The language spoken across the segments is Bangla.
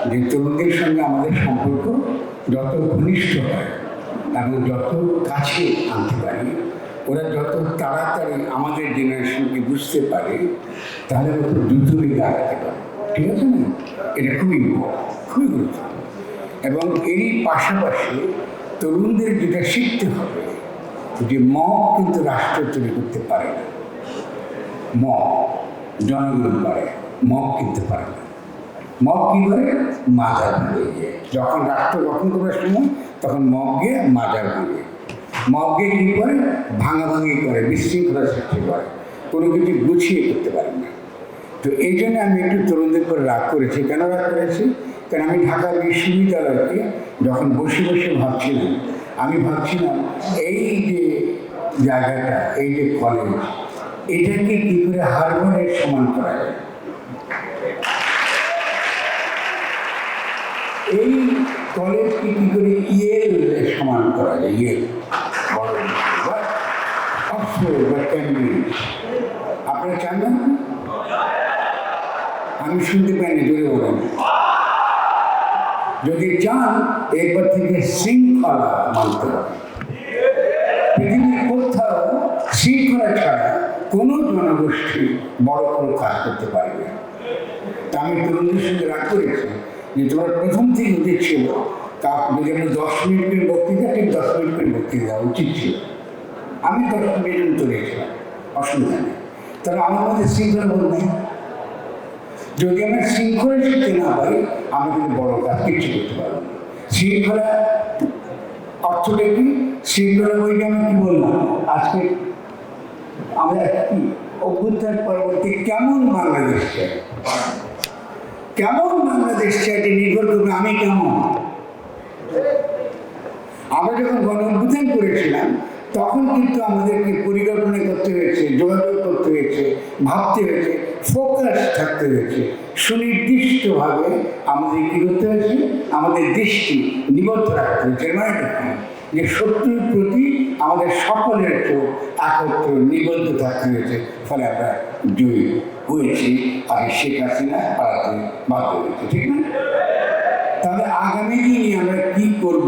যে তরুণদের সঙ্গে আমাদের সম্পর্ক যত ঘনিষ্ঠ হয় এবং যত কাছে আনতে পারি, ওরা যত তাড়াতাড়ি আমাদের জেনারেশনকে বুঝতে পারে, তাহলে তত দ্রুত বেগে আগাতে পারে। ঠিক আছে না? এটা খুবই খুবই গুরুত্বপূর্ণ। এবং এরই পাশাপাশি তরুণদের যেটা শিখতে হবে যে মব কিন্তু রাষ্ট্র তৈরি করতে পারে না। মব জনগণ পারে, মব কিনতে পারে না। মব কী করে? মাজার ভাঙে গিয়ে, যখন রাষ্ট্র গঠন করার সময় তখন মব গিয়ে মাজার ভাঙে। মব গিয়ে কী করে? ভাঙাভাঙি করে, বিশৃঙ্খলা সৃষ্টি করে, কোনো কিছু গুছিয়ে করতে পারে না। তো এই জন্য আমি একটু তরুণদের করে রাগ করেছি। কেন রাগ করেছি? কারণ আমি ঢাকা বিশ্ববিদ্যালয়কে যখন বসে বসে ভাবছিলাম, আমি ভাবছিলাম এই যে জায়গাটা, এই যে কলেজ, এটাকে কী করে হারবারের সমান করা যায়। এই কলেজকে কী করে ইয়েল সমান করা যায়, ইয়েল বা অক্সফোর্ড বা ক্যামব্রিজ। আপনারা চান না? আমি শুনতে পাইনি, জোরে বলেন। যদি চান এরপর থেকে শৃঙ্খলা মানতে হবে। পৃথিবীর কোথাও শৃঙ্খলা ছাড়া কোনো জনগোষ্ঠী বড় কোনো কাজ করতে পারে না। তা আমি তরুণদের সঙ্গে রাগ করেছি যে তোমার প্রথম থেকে উচিত ছিল, তা যদি আমরা 10 মিনিটের বক্তৃতা, ঠিক 10 মিনিটের বক্তৃতা দেওয়া উচিত ছিল। আমি 10 মিনিট চলেছিলাম, অসুবিধা নেই। তাহলে আমার মধ্যে শৃঙ্খলা বলবে। যদি আমরা শৃঙ্খলা শিখতে না পারি, আমরা কিন্তু বড় কাজ কিছু করতে পারবো না। শৃঙ্খলা অর্থটা কি? শৃঙ্খলা বইটা আমি কি বললাম আজকে, আমরা কি অভ্যুত্থান পরবর্তী কেমন বাংলাদেশ চাই, কেমন বাংলাদেশ চাই, এটা নির্ভর করবে আমি কেমন। আমরা যখন গণ অভ্যুত্থান করেছিলাম তখন কিন্তু আমাদেরকে পরিকল্পনা করতে হয়েছে, যোগাযোগ করতে হয়েছে, ভাবতে হয়েছে, ফোকাস থাকতে হয়েছে। সুনির্দিষ্টভাবে আমাদের কী করতে হয়েছে? আমাদের দৃষ্টি নিবদ্ধ রাখতে হয়েছে। মানে যে শত্রুর প্রতি আমাদের সকলের চোখ একত্র নিবদ্ধ থাকতে হয়েছে। ফলে আমরা জয়ী হয়েছি, আর শেখ হাসিনা পালাতে বাধ্য হয়েছে। ঠিক না? তাহলে আগামী দিনে আমরা কী করব?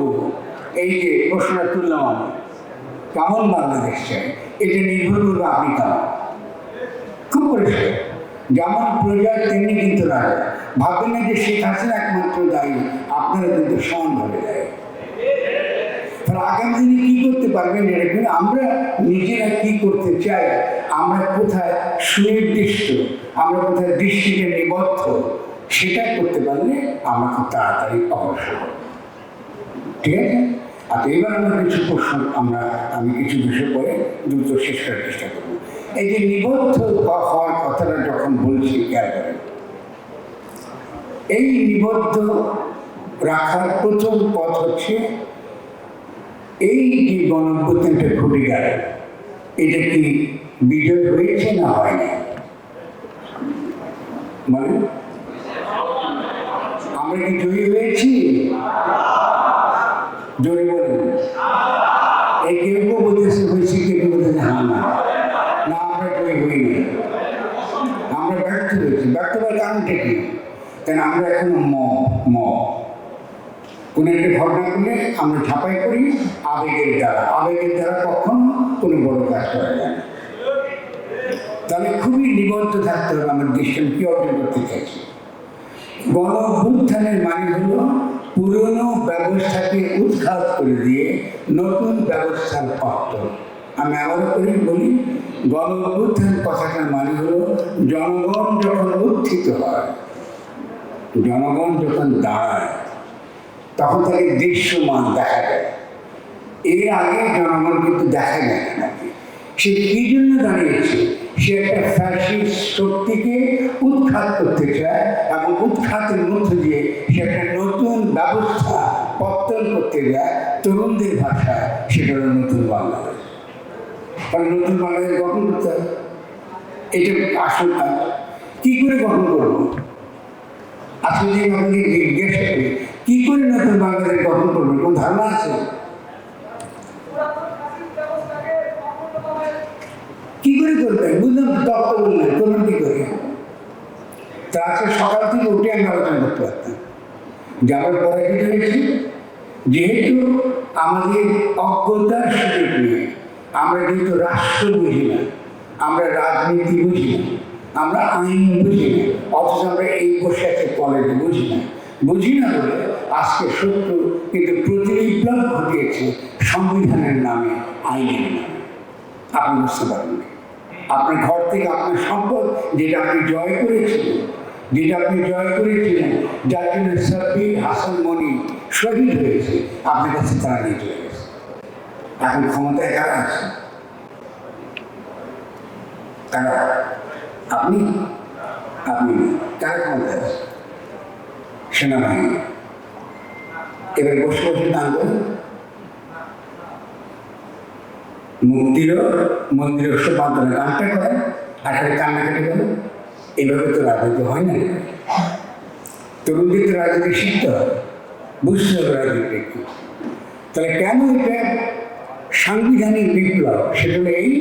এই যে প্রশ্নটা তুললাম, আমি কেমন বাংলাদেশ চাই, এটা নির্ভর করবে আপনি কেমন। খুব পরিষ্কার, যেমন প্রজা তেমনি কিন্তু রাজা। ভাববেন না যে শেখ হাসিনা একমাত্র দায়ী, আপনারা কিন্তু সমানভাবে দায়ী। তাহলে আগামী দিনে কী করতে পারবেন? এটা কিন্তু আমরা নিজেরা কী করতে চাই, আমরা কোথায় সুনির্দিষ্ট, আমরা কোথায় দৃষ্টিতে নিবদ্ধ, সেটা করতে পারলে আমরা খুব তাড়াতাড়ি অগ্রসর হব। ঠিক আছে? আর এবার আমরা কিছু প্রশ্ন আমি কিছু বিষয় পরে দ্রুত শেষ করার চেষ্টা করব। এই যে নিবদ্ধ হওয়ার কথাটা যখন বলছি, খেয়াল করেন, এই নিবদ্ধ রাখার প্রথম পথ হচ্ছে এই যে গণঅভ্যুত্থানটা ঘটে গেল, এটা কি বিজয় হয়েছে না হয়নি? মানে আমরা কি জয়ী হয়েছি? জোরে বলেন। এই কেউ কেউ বলতেছে হয়েছে, কেউ কেউ বলতেছে হ্যাঁ না না, আমরা জয়ী হইনি, আমরা ব্যর্থ হয়েছি। ব্যর্থ হওয়ার কারণটা কি? কেন আমরা এখনো কোনো একটা ঘটনা করলে আমরা ঝাঁপাই করি আবেগের দ্বারা কখনো কোনো বড় কাজ করা যায় না। তাহলে খুবই নিবদ্ধ থাকতে হবে আমার দেশকে কি অর্জন করতে চাইছি। গণ অভ্যুত্থানের মানে হলো পুরনো ব্যবস্থাকে উৎখাত করে দিয়ে নতুন ব্যবস্থার পত্তন। আমি আবারও করে বলি, গণ অভ্যুত্থান কথাটার মানে হলো জনগণ যখন উত্থিত হয়, জনগণ যখন দাঁড়ায়, তখন তাকে দৃশ্যমান দেখা যায়। এর আগে জনগণ কিন্তু দেখা যায় না নাকি। সে কী জন্য দাঁড়িয়েছে? সে একটা ফ্যাসিস্ট শক্তিকে উৎখাত করতে চায় এবং উৎখাতের মধ্যে দিয়ে সে একটা নতুন ব্যবস্থা পত্তন করতে যায়। তরুণদের ভাষায় সেটা হলো নতুন বাংলাদেশ। কারণ নতুন বাংলাদেশ গঠন করতে হবে, এটা আসল কাজ। কী করে গঠন করবো? আজকে যে আমাকে জিজ্ঞেস করি কী করে নতুন বাংলাদেশ গঠন করবো, কোন ধারণা আছে? কি করে করবেন? বুঝলাম, তত্ত্ব বললেন, করবেন কি করে? তা আজকে সকাল থেকে উঠে আমি আলোচনা করতে পারতাম। যে আমরা পরাজিত হয়েছি যেহেতু আমাদের অজ্ঞতার সুযোগ নিয়ে, আমরা যেহেতু রাষ্ট্র বুঝি না, আমরা রাজনীতি বুঝি না, আমরা আইন বুঝি না, অথচ আমরা এই বসে আছে কলেজ বুঝি না বলে আজকে শত্রু কিন্তু প্রতিবিপ্লব ঘটিয়েছে সংবিধানের নামে, আইনের নামে। আপনি বুঝতে পারেন না, আপনার ঘর থেকে আপনার সম্পদ যেটা আপনি জয় করেছিলেন, যার জন্য সাব্বির হাসান মনি শহীদ হয়েছে, আপনার কাছে তারা নিয়ে চলে গেছে। এখন ক্ষমতায় কারা আছে? কারা? আপনি কারা ক্ষমতায় আছে? সেনাবাহিনী। এবার বসে বসে দান করে মন্দিরের সব বান্ধব গানটা করে আর কান্নাকাটি করে। এইভাবে তো রাজনীতি হয় না। তরুণদের তো রাজনীতি শিখতে হবে, বুঝতে হবে রাজনীতি কি। তাহলে কেন এটা সাংবিধানিক বিপ্লব? সেটা হলো এই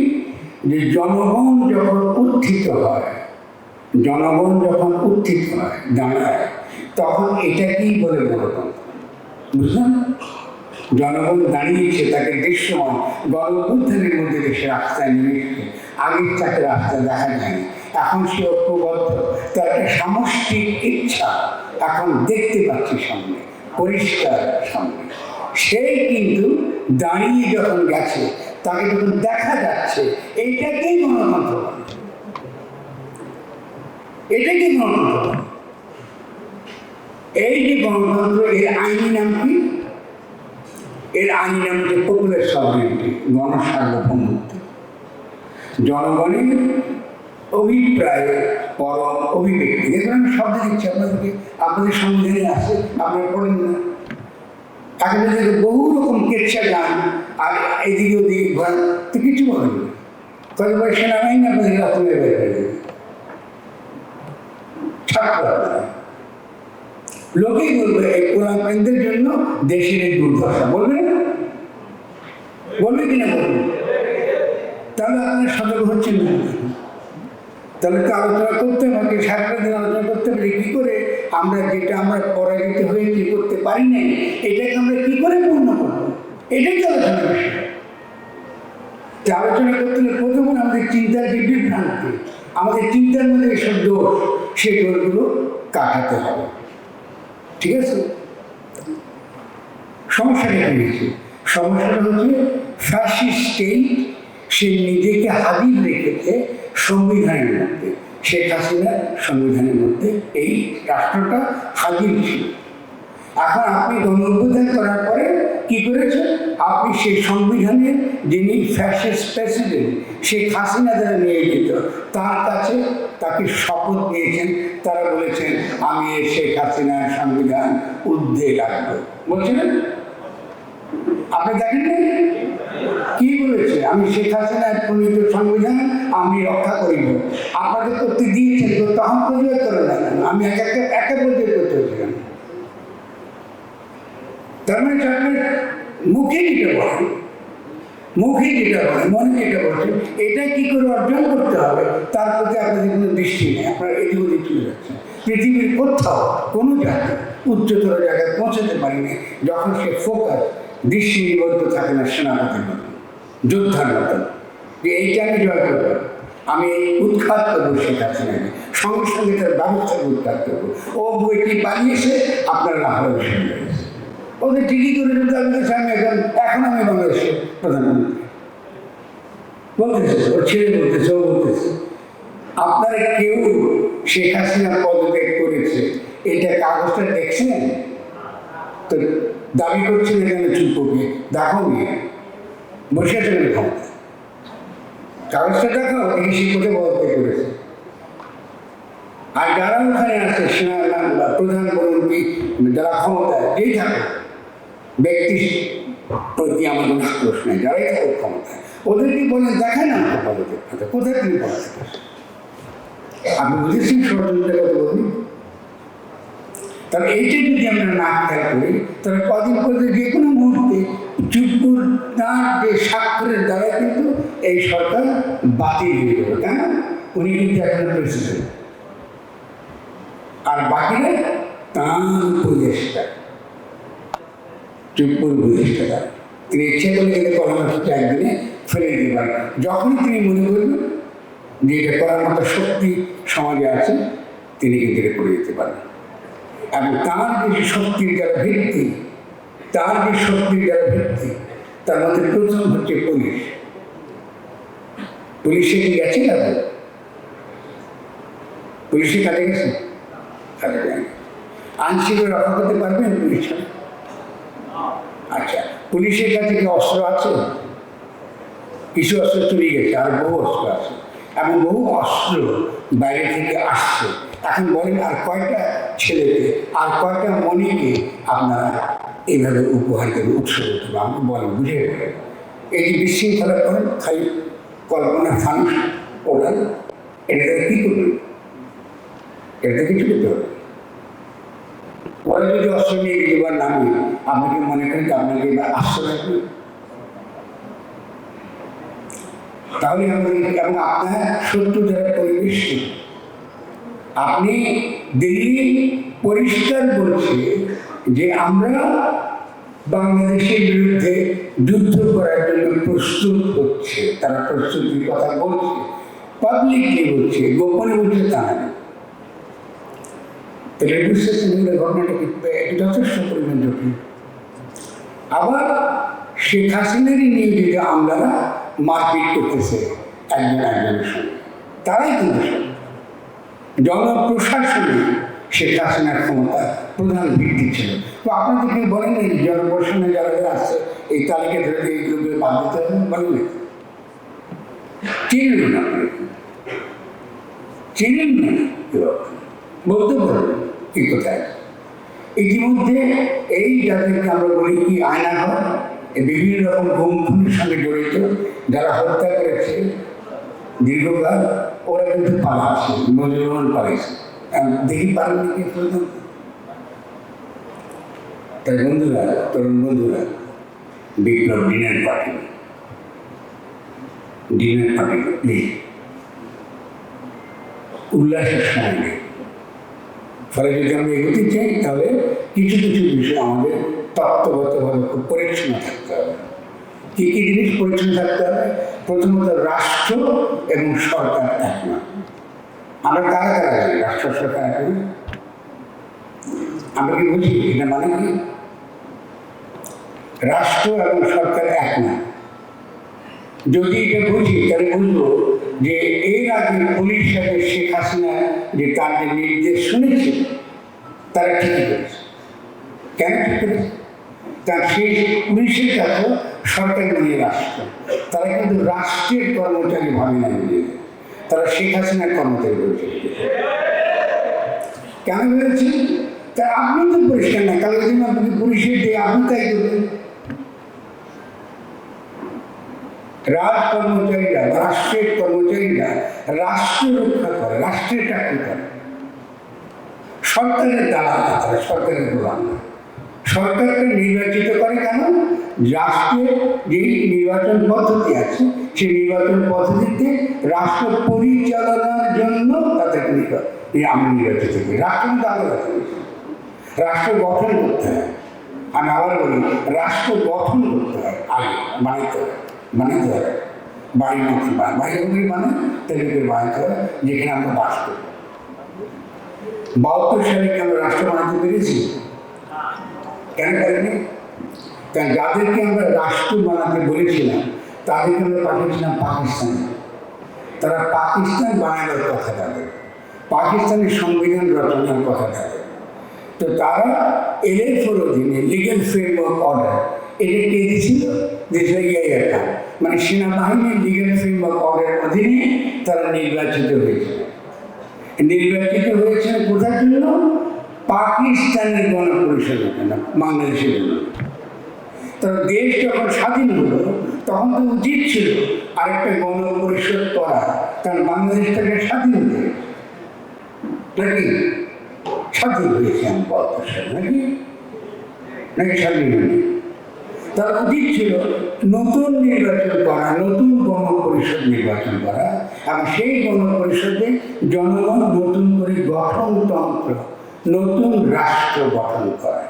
যে জনগণ যখন উত্থিত হয় জানায়, তখন এটাকেই বলে গণতন্ত্র। বুঝলেন? জনগণ দাঁড়িয়েছে, তাকে দৃশ্যমান গণঅভ্যুত্থানের মধ্যে দেশে রাস্তায় নেমেছে। আগের তাকে রাস্তায় দেখা যায়নি, এখন সে ঐক্যবদ্ধ। তার একটা সামষ্টিক ইচ্ছা এখন দেখতে পাচ্ছি সামনে, পরিষ্কার সামনে। সেই কিন্তু দাঁড়িয়ে যখন গেছে, তাকে যখন দেখা যাচ্ছে, এইটাকেই গণতন্ত্র বলে। এটাকেই গণতন্ত্র বলে। এই যে গণতন্ত্র, এর আইনি নাম কি? এর আইনি নাম হচ্ছে পপুলার সভরেনিটি, গণসার্বভৌমত্ব। জনগণের অভিপ্রায় পরম অভিব্যক্তি। এগুলো আমি শব্দ দিচ্ছি আপনাদেরকে, আপনাদের সংবিধানে আছে, আপনারা পড়েন না। এখন যদি বহু রকম কেচ্ছা গান আর এদিকে ওদিকে ঘোরান, তো কিছু বলেন না। তবে ভাই সেনাবাহিনী আপনাদের রাত্রে বের করে দেবে, ছাত্র লোকেই বলবে এই কোরআনদের জন্য দেশের এই দুর্দশা। বলবে না? বলবে কিনা বলবে? তাহলে আপনারা সতর্ক হচ্ছেন না। তাহলে তো আলোচনা করতে হবে, সারা দিন আলোচনা করতে পারি কি করে আমরা যেটা আমরা পরাজিত হয়ে কি করতে পারি না, এটাকে আমরা কি করে পূর্ণ করবো, এটাই তো আলোচনা বিষয়। আলোচনা করতে হলে প্রথমে আমাদের চিন্তার যে বিভ্রান্তি, আমাদের চিন্তার মধ্যে এসব দোষ, সেই দোষগুলো কাটাতে হবে। ঠিক আছে? সমস্যাটা পেয়েছি, সমস্যাটা হচ্ছে ফ্যাসিস্ট স্টেট সে নিজেকে হাজির রেখেছে সংবিধানের মধ্যে। শেখ হাসিনা সংবিধানের মধ্যে এই রাষ্ট্রটা হাজির ছিল। এখন আপনি গণঅভ্যুত্থান করার পরে কি করেছেন? আপনি সেই সংবিধানের যিনি ফ্যাসিস্ট প্রেসিডেন্ট শেখ হাসিনা যারা নিয়ে যেত, তার কাছে তাকে শপথ নিয়েছেন। তারা বলেছেন আমি এই শেখ হাসিনার সংবিধান ঊর্ধ্বে রাখবো। বলছেন আপনি দেখেন কি বলেছে? আমি শেখ হাসিনার প্রণীত সংবিধান আমি রক্ষা করিব। আপনাদের করতে দিয়েছেন তো, তখন প্রতিবাদ করেন না কেন? আমি একা প্রতিবাদ করতে হচ্ছে কেন? তার মানে আপনার মুখে যেটা বলেন, মনে যেটা বলছেন, এটা কি করে অর্জন করতে হবে তার প্রতি আপনাদের কোনো দৃষ্টি নেই। আপনারা এদিক ওদিক চলে যাচ্ছেন। পৃথিবীর কোথাও কোনো জায়গায় উচ্চতর জায়গায় পৌঁছাতে পারিনি যখন সে ফোকাস দৃষ্টি নিবদ্ধ থাকে না সেনাপতির মতন, যোদ্ধার মতন, যে এইটা আমি জয় করবো, আমি এই উৎখাত করবো শেখ হাসিনাকে, সঙ্গে সঙ্গে তার ব্যবস্থাকে উৎখাত করবো। ও বইটি বানিয়েছে, আপনার লাভ শুনে গেছে। ওদের ঠিকই করে আমি এখন আমি বাংলাদেশের প্রধানমন্ত্রী বলতেছে, ওর ছেলে বলতেছে, ও বলতেছে। আপনারা কেউ শেখ হাসিনা পদত্যাগ করেছে এটা কাগজটা দেখছেন তো? দাবি করছেন এখানে চুপকে দেখো নিয়ে বসে আছে ক্ষমতা, কাগজটা দেখো এই শিক্ষকে পদত্যাগ করেছে। আর যারা ওখানে আছে সেনা প্রধান বলুন কি যারা ক্ষমতায় যেই থাকে, ব্যক্তি প্রতি আমার কোনো আক্রোশ নেই, যারাই থাকে ক্ষমতায়, ওদেরকে বলে দেখেন আমাকে পদত্যাগ করতে, কোথায় তিনি পদত্যাগ? আপনি বুঝেছেন ষড়যন্ত্রের কথা বলুন। তাহলে এইটা যদি আমরা না খেয়াল করি, তাহলে কদিন পরে যে কোনো মুহূর্তে চুপুর তাঁর যে স্বাক্ষরের দ্বারা কিন্তু এই সরকার বাতিল হয়ে যাবে। কেন? উনি কিন্তু এখন প্রেসিডেন্ট, আর বাকিরা তাঁর উপদেষ্টা, চুপ্পুর উপদেষ্টা, তিনি ইচ্ছে করলে গেলে কর্মসূচি একদিনে ফেলে দিতে পারেন। যখনই তিনি মনে করবেন যে এটা করার মতো শক্তি সমাজে আছে, তিনি কিন্তু এটা করে দিতে পারেন। এবং তার যে শক্তির যারা ভিত্তি, তার যে শক্তির যারা ভিত্তি, তার মধ্যে প্রথম হচ্ছে পুলিশ। পুলিশে কি গেছে না? পুলিশে কাজে গেছে, কাজে যায়নি। আইনশৃঙ্খলা রক্ষা করতে পারবেন পুলিশ? আচ্ছা, পুলিশের কাছে কি অস্ত্র আছে? কিছু অস্ত্র চলে গেছে, আর বহু অস্ত্র আছে, এবং বহু অস্ত্র বাইরে থেকে আসছে। এখন বলেন, আর কয়টা ছেলেকে, আর কয়টা মনিকে আপনারা এইভাবে উপহার দেবে, উৎসব দেবে? আপনি বলেন, বুঝে বলেন। এই যে বিশৃঙ্খলা করেন, খালি কল্পনা ফানুষ ওড়ান, এটা কী করবেন? এটা কিছু করতে হবে। পরে যদি অস্ত্র নিয়ে এবার নামি, আপনাকে মনে করেন আপনাকে এবার আশ্রয় রাখবেন? তাহলে আমাদের, এবং আপনার শত্রু যারা পরিবেশ, আপনি দিল্লি পরিষ্কার বলছে যে আমরা বাংলাদেশের বিরুদ্ধে যুদ্ধ করার জন্য প্রস্তুত হচ্ছে, তারা প্রস্তুতির কথা বলছে, পাবলিকলি বলছে, গোপনে বলছে তা না। তাহলে ঘটনাটাকে যথেষ্ট পরিমাণ জটিল। আবার শেখ হাসিনারই নিয়োজিত আমলারা মারপিট করতেছে একজন একজনের সঙ্গে, তারাই কিন্তু জনপ্রশাসনে শেখ হাসিনার ক্ষমতা প্রধান ভিত্তি ছিল। তো আপনাদের কেউ বলেন না জনপ্রশাসনে যারা আসছে এই তালিকা ধরে এইগুলো বাদ দিতে হবে? বলেন, চিনলেন না, চিনেন না, বলতে পারবেন কি কোথায়? ইতিমধ্যে এই যাদেরকে আমরা বলি কি আয়না ঘর, বিভিন্ন রকম গুমখুনের সঙ্গে জড়িত যারা হত্যা করেছে দীর্ঘকাল, ওরা কিন্তু পালাচ্ছে, নজরুল পালাইছে, দেখি পারেন কি পর্যন্ত। তাই বন্ধুরা, তরুণ বন্ধুরা, বিপ্লব ডিনার পার্টি প্লিজ উল্লাসের সময় নেই। ফলে যদি আমরা এগোতে চাই, তাহলে কিছু কিছু বিষয় আমাদের তত্ত্বগতভাবে খুব পরিচ্ছন্ন থাকতে হবে। কী কী জিনিস পরিচ্ছন্ন থাকতে হবে? প্রথমত রাষ্ট্র এবং সরকার এক না। আমরা কারা কারা জানি রাষ্ট্র সরকার এক না? আমরা কি বুঝি এটা মানে কি? রাষ্ট্র এবং সরকার এক না। যদি এটা বুঝি, তাহলে বুঝবো যে এর আগে পুলিশ সাহেব শেখ হাসিনা যে তার যে নির্দেশ শুনেছে, তারা ঠিকই করেছে। কেন ঠিক করেছে? তার সেই পুলিশের কাছে সরকার নিয়ে রাষ্ট্র, তারা কিন্তু রাষ্ট্রের কর্মচারী ভাবে না, নিয়ে তারা শেখ হাসিনার কর্মচারী করেছে। কেন ভেবেছে? তা আপনি তো পরিষ্কার না, কালকে দিন আপনি পুলিশের দিয়ে আপনি তাই করবেন। রাজ কর্মচারীরা, রাষ্ট্রের কর্মচারীরা রাষ্ট্র রক্ষা করে, রাষ্ট্রের চাকরি করে। সরকারের দালাল না, তারা সরকারের গোলাম না। সরকারকে নির্বাচিত করে কেন? রাষ্ট্রের যে নির্বাচন পদ্ধতি আছে, সেই নির্বাচন পদ্ধতিতে রাষ্ট্র পরিচালনার জন্য তাদেরকে আমি নির্বাচিত করি। রাষ্ট্র কিন্তু আলাদা করেছে, রাষ্ট্র গঠন করতে হয়। আমি আবার বলি, রাষ্ট্র গঠন করতে হয়, আগে বানাইতে হয়, বানাইতে হবে। বাড়িমুখী বাইরেমুখী মানে তেলেগুলো বানাইতে হবে, যেখানে আমরা বাস করি। 72 সালে কি আমরা রাষ্ট্র বানাতে পেরেছি? কেন পারিনি? কারণ যাদেরকে আমরা রাষ্ট্র বানাতে বলেছিলাম, তাদেরকে আমরা পাঠিয়েছিলাম পাকিস্তানে। তারা পাকিস্তান বানানোর কথা তাদের, পাকিস্তানের সংবিধান রচনার কথা তাদের। তো তারা LFOর অধীনে, লিগ্যাল ফ্রেমওয়ার্ক অর্ডার, এটা কে দিয়েছিল? একটা মানে সেনাবাহিনীর লিগ্যাল ফ্রেমওয়ার্ক অর্ডারের অধীনে তারা নির্বাচিত হয়েছিল। নির্বাচিত হয়েছিল কোথার জন্য? পাকিস্তানের গণপরিষদের জন্য, বাংলাদেশের জন্য। তবে দেশ যখন স্বাধীন হলো, তখন তো উচিত ছিল আরেকটা গণপরিষদ করা, কারণ বাংলাদেশটাকে স্বাধীন হতে নাকি স্বাধীন হয়েছে আমি 72 সালে, নাকি নাকি স্বাধীন হয়নি? তার উচিত ছিল নতুন নির্বাচন করা, নতুন গণপরিষদ নির্বাচন করা, এবং সেই গণপরিষদে জনগণ নতুন করে গঠনতন্ত্র, নতুন রাষ্ট্র গঠন করা।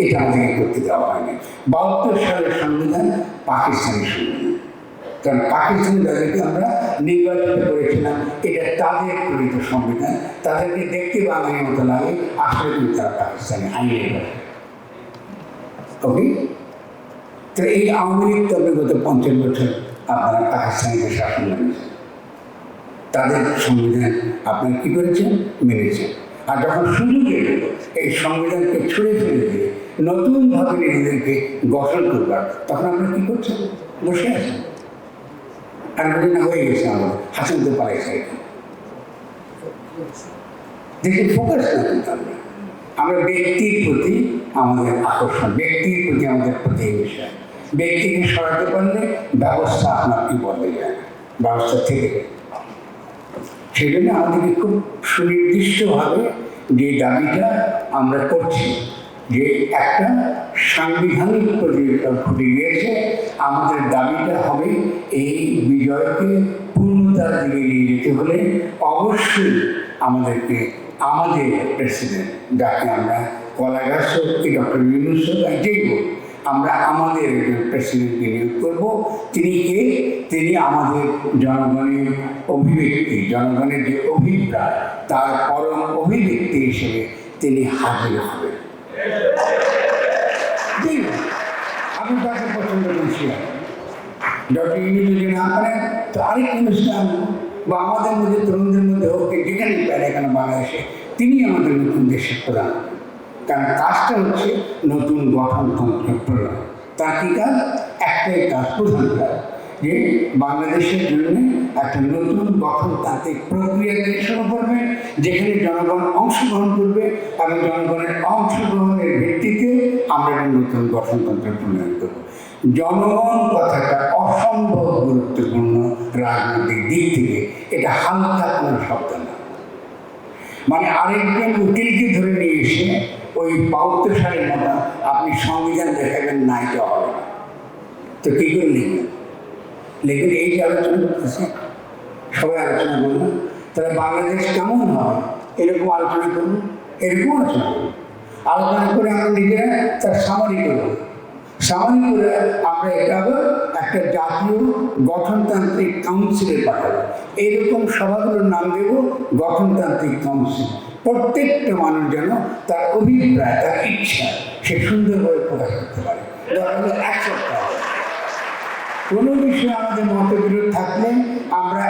এটা আমাদেরকে করতে দেওয়া হয়নি। 72 সালের সংবিধান পাকিস্তানি সংবিধান, কারণ পাকিস্তানি তাদেরকে আমরা নির্বাচিত করেছিলাম, এটা তাদের প্রেরিত সংবিধান। তাদেরকে দেখতে বাঙালির মতো লাগে, আসলে কিন্তু তারা পাকিস্তানি আইনের ভাষা। ওকে, তো এই আওয়ামী লীগ তো গত 50 বছর আপনারা পাকিস্তানিকে শাসন করেছেন, তাদের সংবিধান আপনারা কী করেছেন? মেনেছেন। আর যখন সুযোগ এলো এই সংবিধানকে ছুঁড়ে ফেলে দিয়ে নতুনভাবে নিজেদেরকে গঠন করবার, তখন আপনারা কী করছেন? বসে আছেন। আর না হয়ে গেছে আমাদের হাসিন তো পালাইছে। দেখে ফোকাস না কিন্তু আমরা ব্যক্তির প্রতি আমাদের আকর্ষণ, ব্যক্তির প্রতি আমাদের প্রতিহিংসা। ব্যক্তিকে সরাতে পারলে ব্যবস্থা আপনার কি বদলে যায়, ব্যবস্থা থেকে। সেই জন্য আমাদেরকে খুব সুনির্দিষ্টভাবে যে দাবিটা আমরা করছি, যে একটা সাংবিধানিক প্রতিযোগিতা ফুটে গিয়েছে, আমাদের দাবিটা হবে এই বিজয়কে পূর্ণতার দিকে নিয়ে যেতে হলে অবশ্যই আমাদেরকে আমাদের প্রেসিডেন্ট, যাকে আমরা কলা গাছ কি ডক্টর ইউনূস যেই হোক, আমরা আমাদের প্রেসিডেন্টকে নিয়োগ করবো। তিনি কে? তিনি আমাদের জনগণের অভিব্যক্তি, জনগণের যে অভিপ্রায় তার পরম অভিব্যক্তি হিসেবে তিনি হাজির হবেন। আমি তাকে পছন্দ করছি। ডক্টর ইউনূস যদি না পারেন তো আরেক অনুষ্ঠান বা আমাদের মধ্যে তরুণদের মধ্যে হোক, যেখানে পারে এখানে বাংলাদেশে, তিনি আমাদের নতুন দেশের প্রধান। কারণ কাজটা হচ্ছে নতুন গঠনতন্ত্রের প্রধান। তার কী কাজ? একটাই কাজ, প্রধান কাজ, যে বাংলাদেশের জন্য একটা নতুন গঠনতান্ত্রিক প্রক্রিয়াকে শুরু করবে, যেখানে জনগণ অংশগ্রহণ করবে এবং জনগণের অংশগ্রহণের ভিত্তিতে আমরা একটা নতুন গঠনতন্ত্রের প্রণয়ন করব। জনগণ কথাটা অসম্ভব গুরুত্বপূর্ণ রাজনৈতিক দিক থেকে, এটা হালকা কোনো শব্দ না। মানে আরেকজন উকিলকে ধরে নিয়ে এসে ওই 72 সালের মতো আপনি সংবিধান দেখাবেন, না এটা হবে না। তো কী করে লিখবেন? লেখেন এই যে আলোচনা করতেছে, সবাই আলোচনা করবো, তাহলে বাংলাদেশ কেমন হবে এরকম আলোচনা করবো, এরকম আলোচনা করবো। আলোচনা করে আমরা নিজেরা তার সামারি করবো, সামারি করে আমরা এটা আবার একটা জাতীয় গঠনতান্ত্রিক কাউন্সিলে পাঠাবো। এইরকম সভাগুলোর নাম দেব গঠনতান্ত্রিক কাউন্সিল। প্রত্যেকটা মানুষ যেন তার অভিপ্রায়, তার ইচ্ছা সে সুন্দরভাবে প্রকাশ করতে পারে। দরকার 1 সপ্তাহ। কোনো বিষয়ে আমাদের মতবিরোধ থাকলে আমরা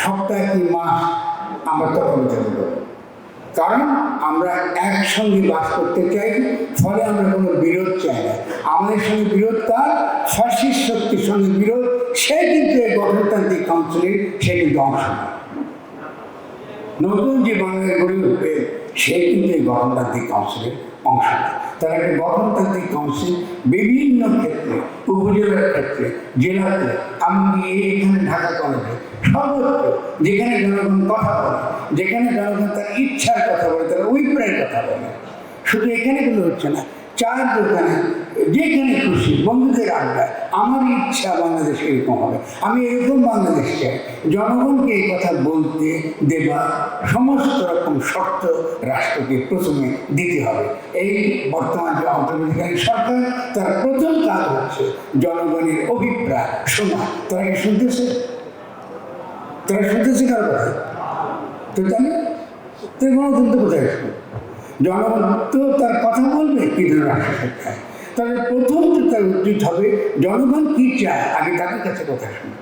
সপ্তাহে কি মাস আমরা তখন যেতে পারব, কারণ আমরা একসঙ্গে বাস করতে চাই। ফলে আমরা কোনো বিরোধ চাই না। আমাদের সঙ্গে বিরোধ কার? ফ্যাসিস্ট শক্তির সঙ্গে বিরোধ। সে কিন্তু এই গঠনতান্ত্রিক কাউন্সিলের সে কিন্তু অংশ না। নতুন যে বাংলায় গড়ে উঠবে সে কিন্তু এই গঠনতান্ত্রিক কাউন্সিলের অংশ না। তারা একটা গঠনতান্ত্রিক কাউন্সিল বিভিন্ন ক্ষেত্রে, উপজেলার ক্ষেত্রে, জেলাতে, এমনকি এখানে ঢাকা কলেজে, সর্বত্র যেখানে জনগণ কথা বলে, যেখানে জনগণ তার ইচ্ছার কথা বলে, তার অভিপ্রায়ের কথা বলে, শুধু এখানে কোনো হচ্ছে না, চায়ের দোকানে, যেখানে খুশি বন্ধুদের আড্ডায় আমার ইচ্ছা বাংলাদেশে এরকম হবে, আমি এরকম বাংলাদেশ চাই। জনগণকে এই কথা বলতে দেবা সমস্ত রকম শর্ত রাষ্ট্রকে প্রথমে দিতে হবে। এই বর্তমান যে অন্তর্বর্তীকালীন সরকার, তার প্রথম কাজ হচ্ছে জনগণের অভিপ্রায় শোনা। তারা কি শুনতেছে? তারা শুনতেছে কার কথা? তো জানি তো গণতন্ত্র কোথায় আসবে? জনগণ তো তার কথা বলবে কিন্তু রাষ্ট্র সরকার। তাহলে প্রথম যে তার উচিত হবে জনগণ কি চায় আগে তাদের কাছে কথা শুনে।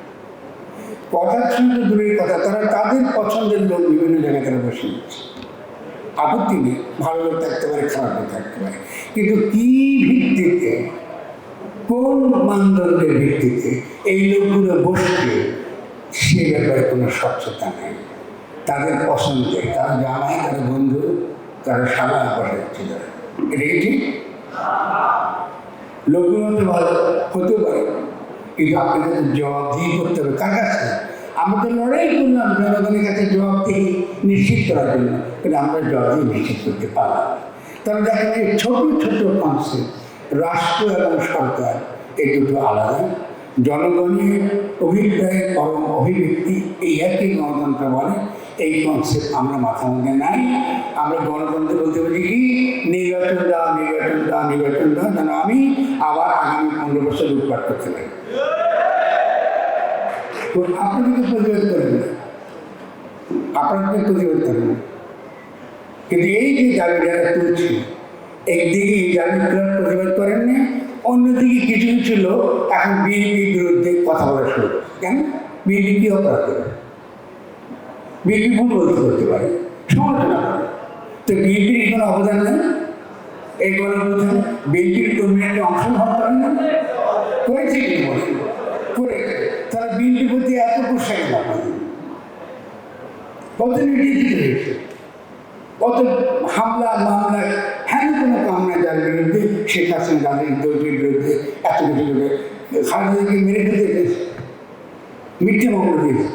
কথা শুনলে দূরের কথা, তারা তাদের পছন্দের লোক বিভিন্ন জায়গায় তারা বসে দিচ্ছে। আপত্তি নেই, ভালো লোক থাকতে পারে, খারাপ লোক থাকতে পারে, কিন্তু কি ভিত্তিতে, কোন মানদণ্ডের ভিত্তিতে এই লোকগুলো বসবে সে ব্যাপারে কোনো স্বচ্ছতা নেই। তাদের পছন্দের, তারা জামাই, তারা বন্ধু, তারা সারা বসাচ্ছে, তারা এটা কি ঠিক? লোকগুলো তো ভালো হতে পারে, কিন্তু আপনাদের জবাবদিহি করতে হবে কার কাছে? আমরা তো লড়াই করলাম জনগণের কাছে জবাবদিহি নিশ্চিত করার জন্য, কিন্তু আমরা জবাবদিহি নিশ্চিত করতে পারলাম। তাহলে দেখেন এই ছোট ছোট কনসেপ্ট, রাষ্ট্র এবং সরকার এই দুটো আলাদা। জনগণের অভিপ্রায়ের পরম অভিব্যক্তি এই একই গণতন্ত্র বলে। এই কনসেপ্ট আমরা মাথার মধ্যে নাই। আমরা গণতন্ত্র বলতে পারি কি নির্বাচন দাও, নির্বাচন দাও, নির্বাচন দাও, যেন আমি আবার আগামী 15 বছর লুটপাট করতে পারি। আপনাদেরকে প্রতিবাদ করেন না, আপনাদেরকে প্রতিবাদ করেন না, কিন্তু এই যে দাবি যারা তুলছে, একদিকে এই দাবি প্রতিবাদ করেন না, অন্যদিকে কিছু কিছু লোক এখন বিএনপির বিরুদ্ধে কথা বলা শুরু করে। কেন? বিএনপি কি অপরাধ করে? বিএনপি ভুল করতে পারে, সমালোচনা করে, তো বিএনপির কোনো অবদান নেই এই গণঅভ্যুত্থানে? বিএনপির কর্মীরা অংশগ্রহণ করেন না, করেছে কি বলে করেছে? তারা বিএনপির প্রতি এত পোষায় না, কত নির্যাতিত হয়েছে, কত হামলা মামলা, হ্যাঁ কোনো কামনা যার বিরুদ্ধে, শেখ হাসিনা গান্ধীর দলটির বিরুদ্ধে এত কিছু করে খালেদাকে মেরে ফেলতে গেছে, মিথ্যে মামলা দিয়েছে।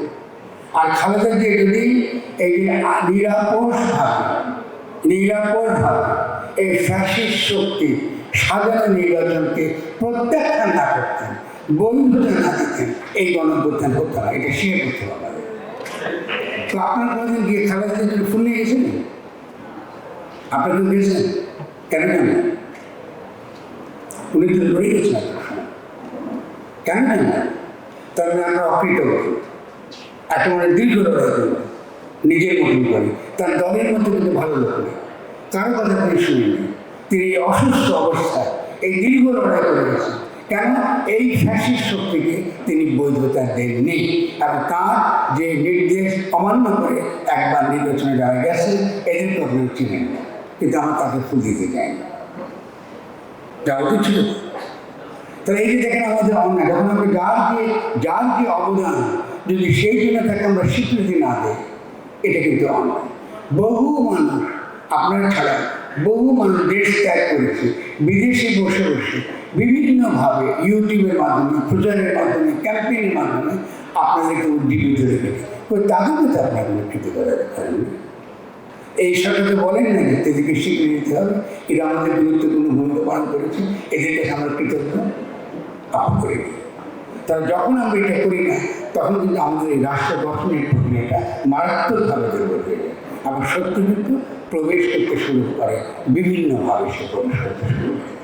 আর খালেদাকে যদি এই যে নিরাপদভাবে এই ফ্যাসিস্ট শক্তি সাধারণ নির্বাচনকে প্রত্যাখ্যান না করতেন, বৈধতা না দিতেন, এই গণঅভ্যুত্থান করতে হয়, এটা শেয়ার করতে হবে। তো আপনার কোনোদিন গিয়ে খালেদার জন্য ফুল নিয়ে গেছেন? আপনার কেউ গেছেন? কেন কেন উনি তো লড়ে গেছেন আপনার সময়, কেন কেন? তার মানে আমরা অকৃতজ্ঞ, একেবারে দীর্ঘ লড়াই করব, নিজের মতন করে। তার দলের মধ্যে কিন্তু ভালো লোক নেই, কারো কথা তিনি শুনিনি। তিনি অসুস্থ অবস্থায় এই দীর্ঘ লড়াই করে গেছেন। কেন? এই ফ্যাসিস্ট শক্তিকে তিনি বৈধতা দেননি, এবং তার যে নির্দেশ অমান্য করে একবার নির্বাচনে যাওয়া গেছে, এদেরকে আপনারা চিনেন না, কিন্তু আমার তাকে ফুল দিতে যায়নি, যা উচিত ছিল। তাহলে এই যে দেখেন আমাদের অন্যায়, যখন আমরা যার যে অবদান যদি সেই জন্য তাকে আমরা স্বীকৃতি না দেয়, এটা কিন্তু অন্যায়। বহু মানুষ আপনার ছাড়া বহু মানুষ দেশ ত্যাগ করেছে, বিদেশে বসে বসে বিভিন্নভাবে ইউটিউবের মাধ্যমে, প্রচারের মাধ্যমে, ক্যাম্পেইনের মাধ্যমে আপনাদেরকে উজ্জীবিত রেখেছে। তাদেরকে তো আপনার বিকৃত করা পারেন। এই সরকারকে বলেন না যে এদেরকে স্বীকৃতি দিতে হবে, এরা আমাদের গুরুত্বপূর্ণ ভূমিকা পালন করেছে, এদেরকে আমরা কৃতজ্ঞ পালন করি। তাহলে যখন আমরা এটা করি না, তখন কিন্তু আমাদের এই রাষ্ট্র গঠনের প্রক্রিয়াটা মারাত্মকভাবে দুর্বল হয়ে যায়, এবং সত্য কিন্তু প্রবেশ করতে শুরু করে, বিভিন্নভাবে সে প্রবেশ করতে শুরু করে।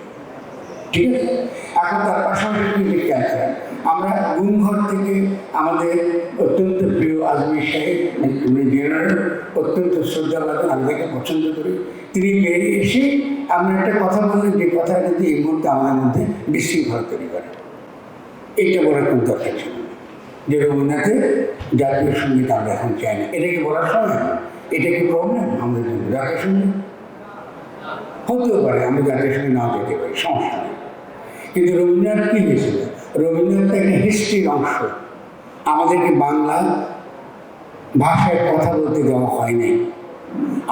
ঠিক আছে? এখন তার পাশাপাশি কিন্তু ক্যান্সার, আমরা গুমঘর থেকে আমাদের অত্যন্ত প্রিয় আজমির সাহেব জেনারেল, অত্যন্ত শ্রদ্ধাবাদ, আমি তাকে পছন্দ করি। তিনি বেরিয়ে এসে আমরা একটা কথা বললেন, যে কথাটা কিন্তু এই মুহূর্তে আমাদের মধ্যে বিশৃঙ্খলা তৈরি করে। এইটা বলার কোন দরকার ছিল না, যে রবীন্দ্রনাথের জাতীয় সঙ্গীত আমরা এখন চাই না, এটাকে বলার সময় না। এটা কি প্রবলেম আমাদের জন্য? জাতীয় সঙ্গীত হতেও পারে, আমরা জাতীয় সঙ্গীত নাও যেতে পারি, সমস্যা নেই। কিন্তু রবীন্দ্রনাথ কী হয়েছিল? রবীন্দ্রনাথ একটা হিস্ট্রির অংশ। আমাদেরকে বাংলা ভাষায় কথা বলতে দেওয়া হয়নি,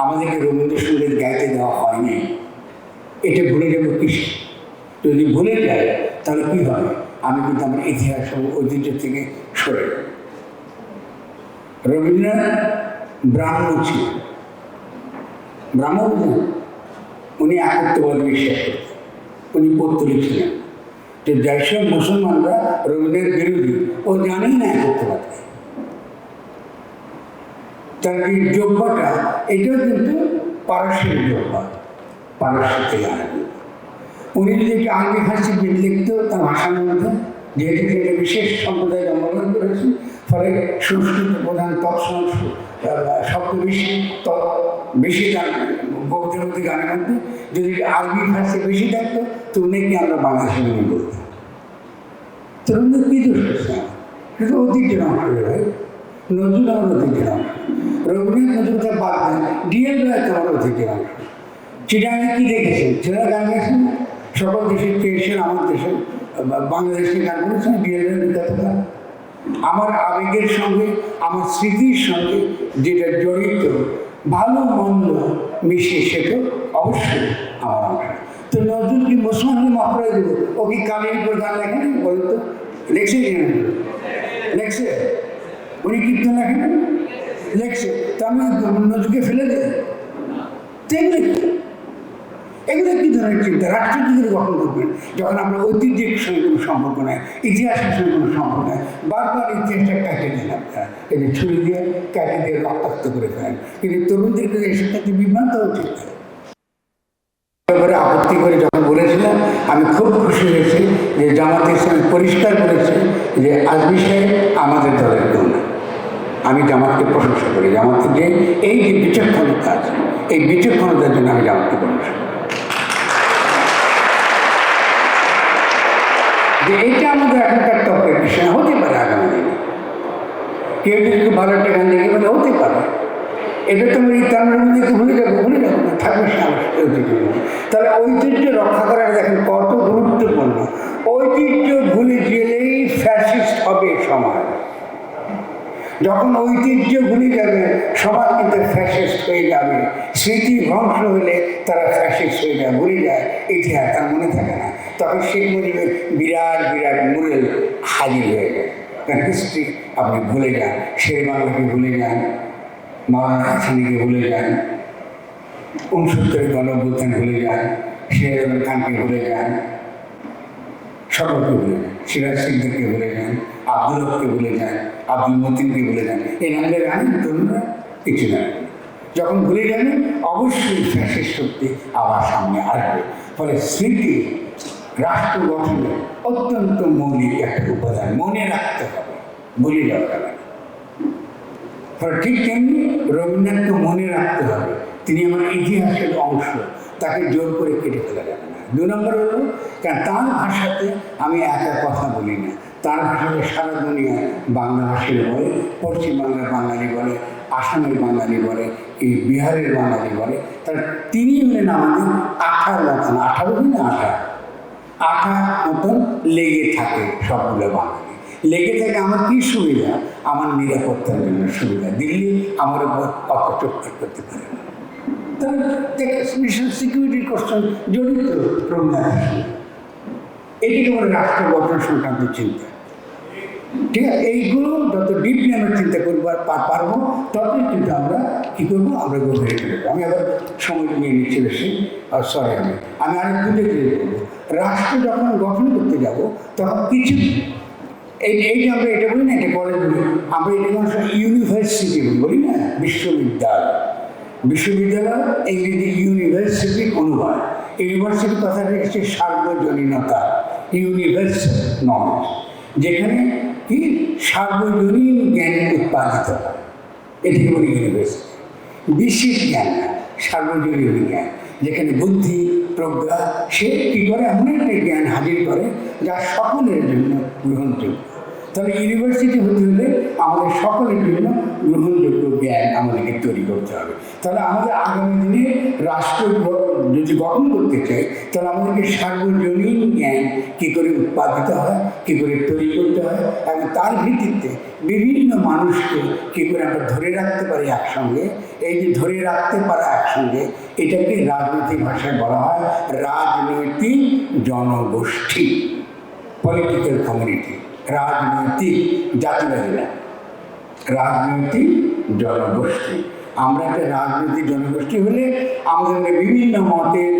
আমাদেরকে রবীন্দ্রসঙ্গীত গাইতে দেওয়া হয়নি। এটা ভুলে যাবো কিসে? যদি ভুলে যায় তাহলে কী হবে? আমি কিন্তু আমার ইতিহাস ও ঐতিহ্য থেকে সরে যাব। রবীন্দ্রনাথ ব্রাহ্মণ ছিলেন, ব্রাহ্মণ, উনি একত্ববাদ বিশ্বাস করতেন, উনি পৌত্তলিক ছিলেন। যে যেসব মুসলমানরা রবীন্দ্রের বিরোধী, ও জানেই না একত্ববাদকে, তার এই যোগ্যটা এটাও কিন্তু পারস্যের যোগ্যা, পারস্য থেকে আনা। উনি যদি একটু আরবি ভাষী লিখত তার ভাষার মধ্যে, যেহেতু একটা বিশেষ সম্প্রদায় জন্মগ্রহণ করেছে, ফলে সংস্কৃত প্রধান শব্দ বেশি তার বৌদ্ধের মধ্যে গানের মধ্যে যদি আরবি ভাষা বেশি থাকতো, তো উনিকে আমরা বাংলাদেশে নিয়ে বলতাম। তো রবীন্দ্র কী দোষ করছে? সেটা ঐতিহ্যের অংশ ভাই, নজরুল আমার ঐতিহ্যের অংশ, রবীন্দ্রনাথ নজরুলটা বাদ দেন, ডিএল রায় তোমার ঐতিহ্যের অংশ। চিটাগাঙে কী দেখেছেন? ছেলেরা গান গেছেন, সকল দেশের চেয়েছেন, আমার দেশের বাংলাদেশের গান করেছেন, ডিএল রায়। আমার আবেগের সঙ্গে, আমার স্মৃতির সঙ্গে যেটা জড়িত, ভালো মন্দ মিশিয়ে, সেটা অবশ্যই আমার অংশ। তো নজরুল কি মুসলমানকে মাফ করে দেবো? ও কি কালীর উপর গান লেখেন? বলতো লেখছে কি না? লেখছে। উনি কীর্তন লেখেন, লেখছে। তো আমি নজরুলকে ফেলে দেয়? এগুলো কী ধরনের চিন্তা? রাষ্ট্র কী করে গঠন করবেন যখন আমরা ঐতিহ্যের সঙ্গে কোনো সম্পর্ক নেই, ইতিহাসের সঙ্গে কোনো সম্পর্ক নেই, বারবার ইতিহাসটা কাটে দেন আপনারা, এই যে ছুরি দিয়ে কাটে দিয়ে রক্তাক্ত করে ফেলেন, কিন্তু তরুণদেরকে এসব ক্ষেত্রে বিভ্রান্ত উচিত নয়। ব্যাপারে আপত্তি করে যখন বলেছিলাম, আমি খুব খুশি হয়েছি যে জামাতে ইসলামী পরিষ্কার করেছে যে আজমি সাহেব আমাদের দলের কেউ না। আমি জামাতকে প্রশংসা করি, জামাতের যে এই যে বিচক্ষণতা আছে, এই বিচক্ষণতার জন্য আমি জামাতকে প্রশংসা করি। যে এইটা আমাদের এখনকার টপের বিষয় হতে পারে আগামী দিনে। কেউ যদি ভালো একটা গান লিখে বলে হতে পারে, এটা তো আমি তার মধ্যে ভুলে যাবো না, থাকবে ঐতিহ্য। তাহলে ঐতিহ্য রক্ষা করার দেখেন কত গুরুত্বপূর্ণ। ঐতিহ্য ভুলে গেলেই ফ্যাসিস্ট হবে সমাজ। যখন ঐতিহ্য ভুলে যাবে সমাজ কিন্তু ফ্যাসিস্ট হয়ে যাবে। স্মৃতি ধ্বংস হলে তারা ফ্যাসিস্ট হয়ে যায়, ভুলে যায় ইতিহাস, তার মনে থাকে না। তখন শেখ মুজিবের বিরাট বিরাট মুরেল হাজির হয়ে যায়। হিস্ট্রি আপনি ভুলে যান, শের বাংলাকে ভুলে যান, মাওলানা হাসানিকে ভুলে যান, 69 গণঅভ্যুত্থান ভুলে যান, সিরাজ খানকে ভুলে যান, সকলকে ভুলে যান, সিরাজ সিদ্দিককে ভুলে যান, আব্দুল হককে ভুলে যান, আব্দুল মতিনকে ভুলে যান। এই নামদের রানি তরুণরা কিছু না। যখন ভুলে যাবেন অবশ্যই ফ্যাসিস্ট শক্তি আবার সামনে আসবে। ফলে স্মৃতি রাষ্ট্র গঠনে অত্যন্ত মৌলিক একটা উপাদান, মনে রাখতে হবে, ভুলে যাওয়া যাবে না। ঠিক তেমনি রবীন্দ্রনাথকে মনে রাখতে হবে, তিনি আমার ইতিহাসের অংশ, তাকে জোর করে কেটে ফেলা যাবে না। 2 নম্বর হলো, কারণ তার ভাষাতে আমি একা কথা বলি না, তার ভাষাতে সারা দুনিয়া বাংলাভাষীরা বলে, পশ্চিম বাংলার বাঙালি বলে, আসামের বাঙালি বলে, এই বিহারের বাঙালি বলে। তার তিনি হলেন আমাদের আঠার মতন, 18 দিন আঠা মতন লেগে থাকে সবগুলো বাঙালি। লেগে থাকে আমার কী সুবিধা? আমার নিরাপত্তার জন্য সুবিধা। দিল্লি আমার উপর অপচক্কর করতে পারে না। তাহলে ন্যাশনাল সিকিউরিটির কোশ্চেন জড়িত রবীন্দ্রনাথের সঙ্গে। এটিকে বলে রাষ্ট্র গঠন সংক্রান্ত চিন্তা। ঠিক আছে, এইগুলো যত ডিপলি আমরা চিন্তা করবার পারবো, ততই কিন্তু আমরা কী করবো, আমরা গভীরে চলে যাবো। আমি আবার সময় নিয়ে নিচ্ছি বেশি, আর সরি আমি আরেক দুটো করবো। রাষ্ট্র যখন গঠন করতে যাব তখন কিছু এই যে আমরা এটা বলি না, এটা কলেজ বলি, আমরা এটা কোনো ইউনিভার্সিটি বলি না, বিশ্ববিদ্যালয় ইংরেজি ইউনিভার্সিটির অনুবাদ। ইউনিভার্সিটির কথাটা হচ্ছে সার্বজনীনতা, ইউনিভার্সাল নলেজ, যেখানে কি সার্বজনীন জ্ঞান উৎপাদিত হয়, এটিকে বলি ইউনিভার্সিটি। বিশেষ জ্ঞান না, সার্বজনীন জ্ঞান, যেখানে বুদ্ধি প্রজ্ঞা সে কী করে এমন একটা জ্ঞান হাজির করে যা সকলের জন্য গ্রহণযোগ্য। তাহলে ইউনিভার্সিটি হতে হলে আমাদের সকলের জন্য গ্রহণযোগ্য জ্ঞান আমাদেরকে তৈরি করতে হবে। তাহলে আমাদের আগামী দিনে রাষ্ট্র যদি গঠন করতে চাই, তাহলে আমাদেরকে সার্বজনীন জ্ঞান কী করে উৎপাদিত হয়, কী করে তৈরি করতে হয়, এবং তার ভিত্তিতে বিভিন্ন মানুষকে কী করে আমরা ধরে রাখতে পারি একসঙ্গে। এই যে ধরে রাখতে পারা একসঙ্গে, এটাকে রাজনৈতিক ভাষায় বলা হয় রাজনৈতিক জনগোষ্ঠী, পলিটিক্যাল কমিউনিটি। রাজনৈতিক জাতিবাদী না, রাজনৈতিক জনগোষ্ঠী। আমরা একটা রাজনৈতিক জনগোষ্ঠী হলে আমাদের বিভিন্ন মতের,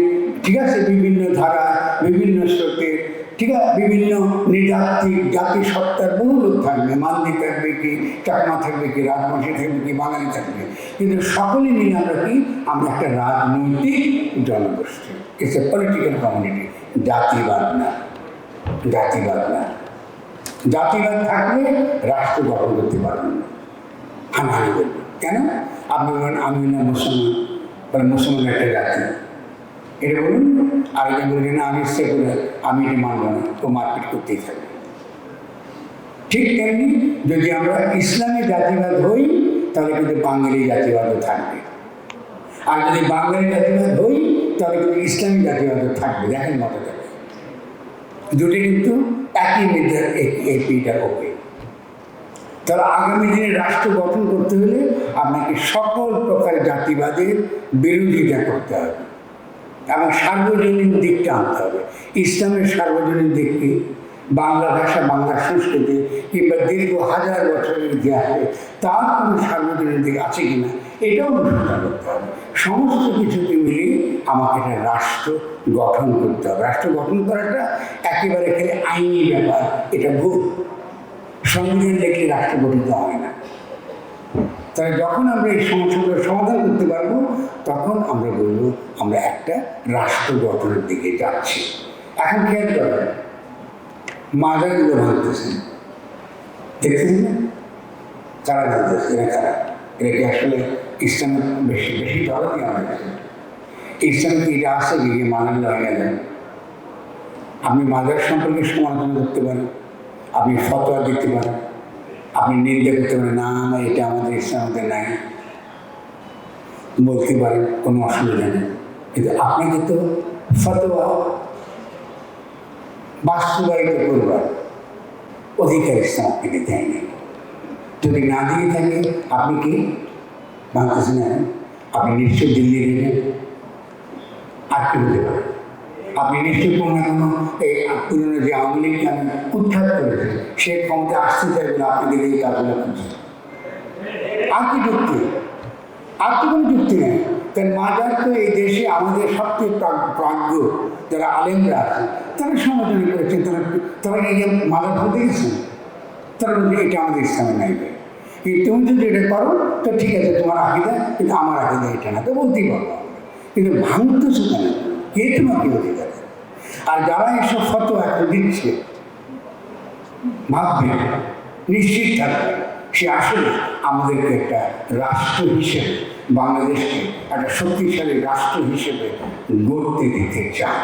ঠিক আছে, বিভিন্ন ধারা, বিভিন্ন স্রোতের, ঠিক আছে, বিভিন্ন নৃতাত্ত্বিক জাতিসত্তার বহু লোক থাকবে। মান্দি থাকবে কি, চাকমা থাকবে কি, রাজবংশী থাকবে কি, বাঙালি থাকবে, কিন্তু সকলে মিলে আমরা কি, আমরা একটা রাজনৈতিক জনগোষ্ঠী। It's a political community. জাতিবাদ না, জাতিবাদ না। জাতিবাদ থাকলে রাষ্ট্র গঠন করতে পারবেন না। হানাহানি করবে কেন? আপনি বলেন আমি না মুসলমান, বলে মুসলমান একটা জাতি, এটা বলুন। আরেকজন বলবেন না আমি সেকুলার, আমি এটা মানব না, তো মারপিট করতেই থাকবে। ঠিক তেমনি যদি আমরা ইসলামী জাতিবাদ হই, তাহলে কিন্তু বাঙালি জাতিবাদও থাকবে। আর যদি বাঙালি জাতিবাদ হই, তাহলে কিন্তু ইসলামী জাতিবাদও থাকবে। দেখেন মতো থাকবে, দুটি কিন্তু একই মেয়েদের এপিটার ওপে। তাহলে আগামী দিনে রাষ্ট্র গঠন করতে হলে আপনাকে সকল প্রকার জাতিবাদের বিরোধিতা করতে হবে এবং সার্বজনীন দিকটা আনতে হবে। ইসলামের সার্বজনীন দিকটি বাংলা ভাষা, বাংলা সংস্কৃতি কিংবা দীর্ঘ হাজার বছরের ইতিহাসে তার কোনো সার্বজনীন দিক আছে কিনা এটাও অনুসন্ধান করতে হবে। সমস্ত কিছুকে মিলিয়ে আমাকে একটা রাষ্ট্র গঠন করতে হবে। রাষ্ট্র গঠন করাটা একেবারে আইনি ব্যাপার, এটা ভুল। সংবিধান লিখলে রাষ্ট্র গঠিত হয় না। তাহলে যখন আমরা এই সমস্যাগুলোর সমাধান করতে পারবো, তখন আমরা বলবো আমরা একটা রাষ্ট্র গঠনের দিকে যাচ্ছি। এখন খেয়াল করেন, মাজারগুলো ভাঙতেছেন, দেখতেছেন না? কারা ভাঙতেছে? এরা কারা? এরা কি আসলে ইসলামের বেশি বেশি ধরনই আমাদের ইসলাম কি এটা আছে কি মানান হয়ে গেলেন? আপনি মাজার সম্পর্কে সমালোচনা করতে পারেন, আপনি ফতোয়া দিতে পারেন, আপনি নিন্দা করতে পারেন, না না এটা আমাদের ইসলামতে নাই, বলতে পারেন, কোনো অসুবিধা নেই। কিন্তু আপনাকে তো ফতোয়া বাস্তবায়িত করবার অধিকার ইসলাম আপনাকে দেয়নি। যদি না দিয়ে থাকে আপনি কি ভাঙতেছেন? আপনি নিশ্চয় দিল্লি নেবেন, আর কি হতে পারে? আপনি নিশ্চয়ই কোনো না কোনো এই পুরনো যে আওয়ামী লীগকে আমি উৎখাত করেছি, সে ক্ষমতা আসতে চাই বলে আপনাদের এই কাজগুলো করছে। আর কি যুক্তি? আর তো কোনো যুক্তি নেই। কারণ মাজার তো এই দেশে আমাদের সবচেয়ে প্রাজ্ঞ যারা আলেমরা আছে তারা সমালোচনা করেছেন, তারা এই মাজার করতে গেছেন, তারা বলছে এটা আমাদের ইসলামে নাই। তুমি যদি এটা করো তো ঠিক আছে, তোমার আকিদা, কিন্তু আমার আকিদা এটা না, তো বলতেই পারবো। কিন্তু ভাঙতেছো কেন? কে তোমাকে অধিকার? আর যারা এসব ফতোয়া এখন দিচ্ছে, ভাববে, নিশ্চিত থাকবে, সে আসলে আমাদেরকে একটা রাষ্ট্র হিসেবে, বাংলাদেশকে একটা শক্তিশালী রাষ্ট্র হিসেবে গড়তে দিতে চায়।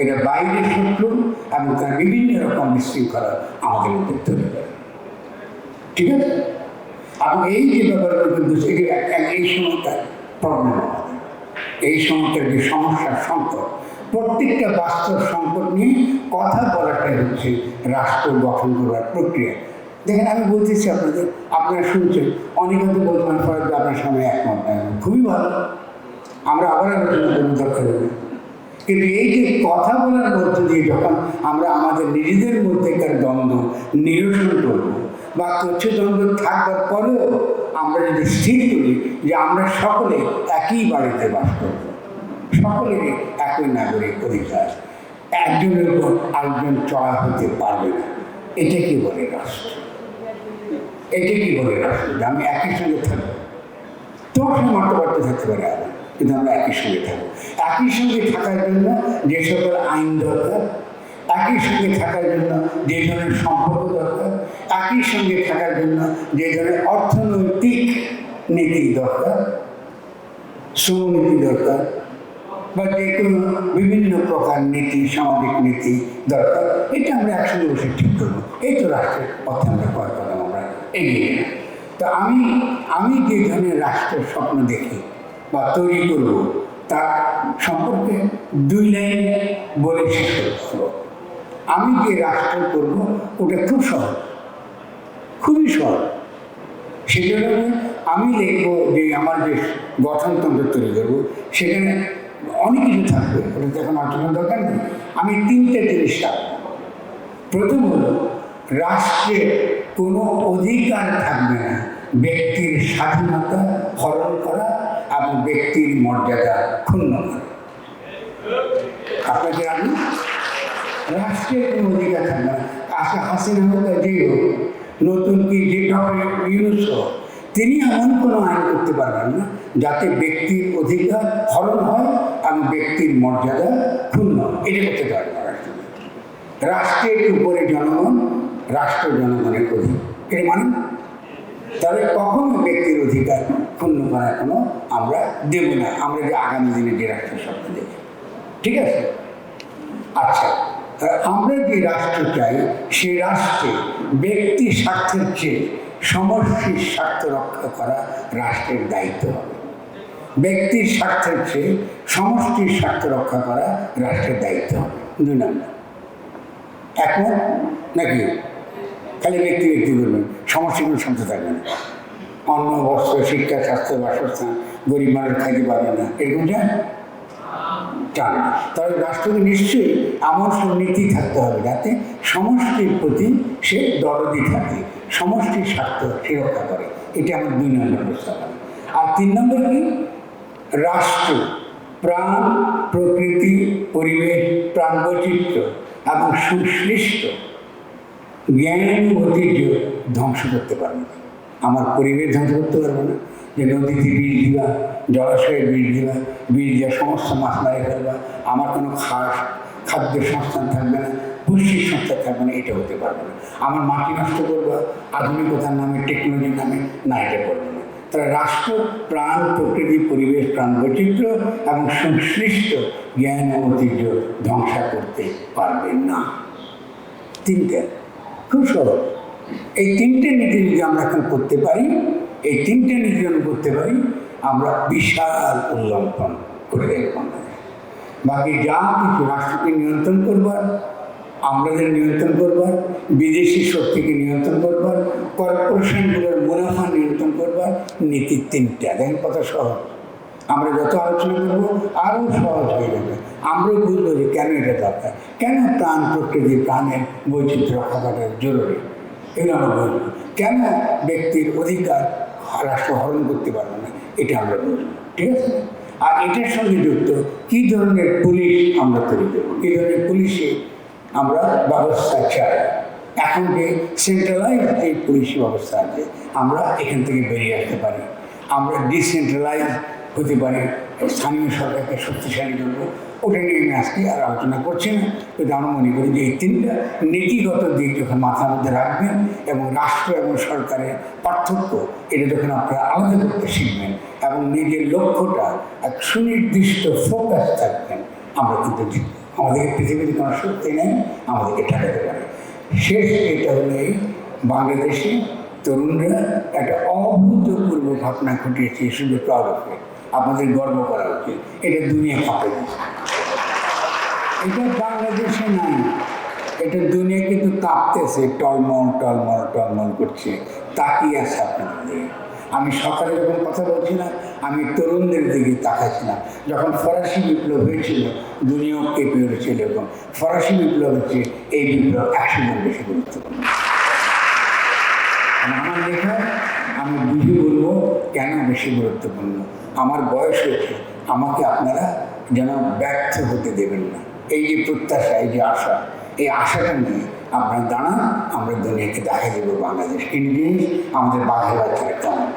এটা বাইরের শত্রু এবং তার বিভিন্ন রকম বিশৃঙ্খলা আমাদের মধ্যে তৈরি করে। ঠিক আছে? এবং এই যে ব্যাপারগুলো এই সময়টার প্রবলেম, এই সময়টার যে সমস্যার সংকট, প্রত্যেকটা বাস্তব সংকট নিয়ে কথা বলাটাই হচ্ছে রাষ্ট্র গঠন করার প্রক্রিয়া। দেখেন, আমি বলতেছি আপনাদের, আপনারা শুনছেন, অনেকে তো বলবেন ফরাদ আপনার সময় একমত নাই, খুবই ভালো, আমরা আবার আলোচনা করবো, দরকার হবে। কিন্তু এই যে কথা বলার মধ্য দিয়ে যখন আমরা আমাদের নিজেদের মধ্যেকার দ্বন্দ্ব নিরসন করবো, বা দ্বন্দ্ব থাকবার পরেও আমরা যদি স্থির করি যে আমরা সকলে একই বাড়িতে বাস করব, সকলের একই নাগরিক অধিকার, একজনের উপর আরেকজন চড়া হতে পারবে না, এটা কি বলে রাষ্ট্র? এটা কি বলে রাষ্ট্র? যে আমি একই সঙ্গে থাকবো, তোমার সঙ্গে মতবার্তা থাকতে পারে, কিন্তু আমরা একই সঙ্গে থাকবো। একই সঙ্গে থাকার জন্য যে সকল আইন দরকার, একই সঙ্গে থাকার জন্য যে ধরনের সম্পর্ক দরকার, একই সঙ্গে থাকার জন্য যে ধরনের অর্থনৈতিক নীতি দরকার, শ্রমনীতি দরকার, বা যে কোনো বিভিন্ন প্রকার নীতি, সামাজিক নীতি দরকার, এটা আমরা একসঙ্গে বসে ঠিক করবো। এই তো রাষ্ট্রের পথে আমরা করার কথা আমরা এগিয়ে যাই। তো আমি যে ধরনের রাষ্ট্রের স্বপ্ন দেখি বা তৈরি করব, তার সম্পর্কে দুই লাইন বলে শেষ করতে হবে। আমি যে রাষ্ট্র করব ওটা খুব সহজ, খুবই সহজ। সেজন্য আমি লিখবো যে আমার যে গঠনতন্ত্র তৈরি করবো, সেখানে অনেক কিছু থাকবে, ওটা এখন আলোচনার দরকার নেই। আমি তিনটে জিনিস রাখবো। প্রথম হলো, রাষ্ট্রের কোনো অধিকার থাকবে না ব্যক্তির স্বাধীনতা হরণ করা এবং ব্যক্তির মর্যাদা ক্ষুণ্ণ করা। আপনাকে আমি রাষ্ট্রের কোনো অধিকার থাকবে না। হাসিনা হোক যে হোক, নতুন কি যে ইউনুস হোক, তিনি এমন কোনো আইন করতে পারবেন না যাতে ব্যক্তির অধিকার হরণ হয় এবং ব্যক্তির মর্যাদা ক্ষুণ্ণ হয়। এটা করতে পারবে না রাষ্ট্র। রাষ্ট্রের উপরে জনগণ, রাষ্ট্র জনগণের অধীন, এটা মানে তবে কখনো ব্যক্তির অধিকার ক্ষুণ্ণ করার কোনো আমরা দেব না, আমরা যে আগামী দিনে যে রাষ্ট্রের স্বপ্ন দেখি। ঠিক আছে? আচ্ছা, আমরা যে রাষ্ট্র চাই, সে রাষ্ট্রে ব্যক্তি স্বার্থের চেয়ে সমষ্টির স্বার্থ রক্ষা করা রাষ্ট্রের দায়িত্ব হবে। ব্যক্তির স্বার্থের চেয়ে সমষ্টির স্বার্থ রক্ষা করা রাষ্ট্রের দায়িত্ব হবে। 2 নম্বর, একমত নাকি? খালি ব্যক্তি করবেন, সমষ্টি কোনো শান্ত থাকবে না। অন্ন, বস্ত্র, শিক্ষা, স্বাস্থ্য, বাসস্থান, গরিব মানুষ খাইতে পারবে না, এরকম চান? চান না। তবে রাষ্ট্রকে নিশ্চয়ই এমন সব নীতি থাকতে হবে যাতে সমষ্টির প্রতি সে দরদি থাকে, সমষ্টির স্বার্থ সে রক্ষা করে। এটা আমার 2 নম্বর প্রস্তাব। আর 3 নম্বর কি? রাষ্ট্র প্রাণ, প্রকৃতি, পরিবেশ, প্রাণ বৈচিত্র্য এবং সুসৃষ্ট জ্ঞান ঐতিহ্য ধ্বংস করতে পারবো না, আমার পরিবেশ ধ্বংস করতে পারবো না। যে নদীতে বীজ দিবা, জলাশয়ে বীজ দিবা, বীজ দিয়ে সমস্ত মাছ মারে ফেলবা, আমার কোনো খাদ্য সংস্থান থাকবে না, পুষ্টির সংস্থান থাকবে না, এটা হতে পারবে না। আমার মাটি নষ্ট করবা আধুনিকতার নামে, টেকনোলজির নামে, না, এটা করবে না। তারা রাষ্ট্র প্রাণ, প্রকৃতি, পরিবেশ, প্রাণ বৈচিত্র্য এবং সংশ্লিষ্ট জ্ঞান ও ঐতিহ্য ধ্বংস করতে পারবে না। তিনটে খুব সহজ। এই তিনটে নীতি যদি আমরা এখন করতে পারি, এই তিনটে নীতি যদি করতে পারি, আমরা বিশাল উল্লঙ্ঘন করে দেব বাংলাদেশ। বাকি যা কিছু রাষ্ট্রকে নিয়ন্ত্রণ করবার, আমাদের নিয়ন্ত্রণ করবার, বিদেশি শক্তিকে নিয়ন্ত্রণ করবার, কর্পোরেশনগুলোর মুনাফা নিয়ন্ত্রণ করবার নীতি তিনটা। দেখেন কত সহজ। আমরা যত আলোচনা করবো আরও সহজ হয়ে যাবে। আমরাও বুঝবো যে কেন এটা দরকার, কেন প্রাণ, প্রকৃতি, প্রাণের বৈচিত্র্য রক্ষা করা জরুরি, এগুলো আমরা বুঝবো। কেন ব্যক্তির অধিকার রাষ্ট্র হরণ করতে পারবে না, এটা আমরা বুঝবো। ঠিক আছে? আর এটার সঙ্গে যুক্ত কী ধরনের পুলিশ আমরা তৈরি করবো, কী ধরনের পুলিশে আমরা ব্যবস্থা চাই। এখন যে সেন্ট্রালাইজ এই পুলিশি ব্যবস্থা আছে, আমরা এখান থেকে বেরিয়ে আসতে পারি। আমরা ডিসেন্ট্রালাইজ হতে পারি, স্থানীয় সরকারকে শক্তিশালী করবো। ওটা নিয়ে আমি আজকে আর আলোচনা করছি না, কিন্তু আমরা মনে করি যে এই তিনটা নীতিগত দিক যখন মাথার মধ্যে রাখবেন এবং রাষ্ট্র এবং সরকারের পার্থক্য এটা যখন আপনারা আলাদা করতে শিখবেন এবং নিজের লক্ষ্যটা এক সুনির্দিষ্ট ফোকাস থাকবেন, আমরা কিন্তু আমাদেরকে পৃথিবীতে কোনো শক্তি নেই আমাদেরকে ঠেকাতে পারে। শেষ এটা হলো এই বাংলাদেশে তরুণরা একটা অভূতপূর্ব ঘটনা ঘটিয়েছে, শুধু প্রাউড অফ ইট। আপনাদের গর্ব করা উচিত। এটা দুনিয়া কাঁপে গেছে। এটা বাংলাদেশে নাই, এটা দুনিয়া কিন্তু কাঁপতেছে, টলমল টলমল টলমল করছে, তাকিয়ে আছে আপনাদের দিকে। আমি সকালে যখন কথা বলছিলাম, আমি তরুণদের দিকে তাকাচ্ছিলাম। যখন ফরাসি বিপ্লব হয়েছিল, দুনিয়াও কেঁপে উঠেছিল, এবং ফরাসি বিপ্লব হচ্ছে এই বিপ্লব 100 গুণ বেশি গুরুত্বপূর্ণ। আমার লেখা আমি বুঝে বলবো কেন বেশি গুরুত্বপূর্ণ। আমার বয়স হয়েছে, আমাকে আপনারা যেন ব্যর্থ হতে দেবেন না। এই যে প্রত্যাশা, এই যে আশা, এই আশাটা নিয়ে আপনারা দাঁড়ান। আমরা দুনিয়াকে দেখা দেবো বাংলাদেশ কি জিনিস, আমাদের বাঘের বাচ্চারা কেমন।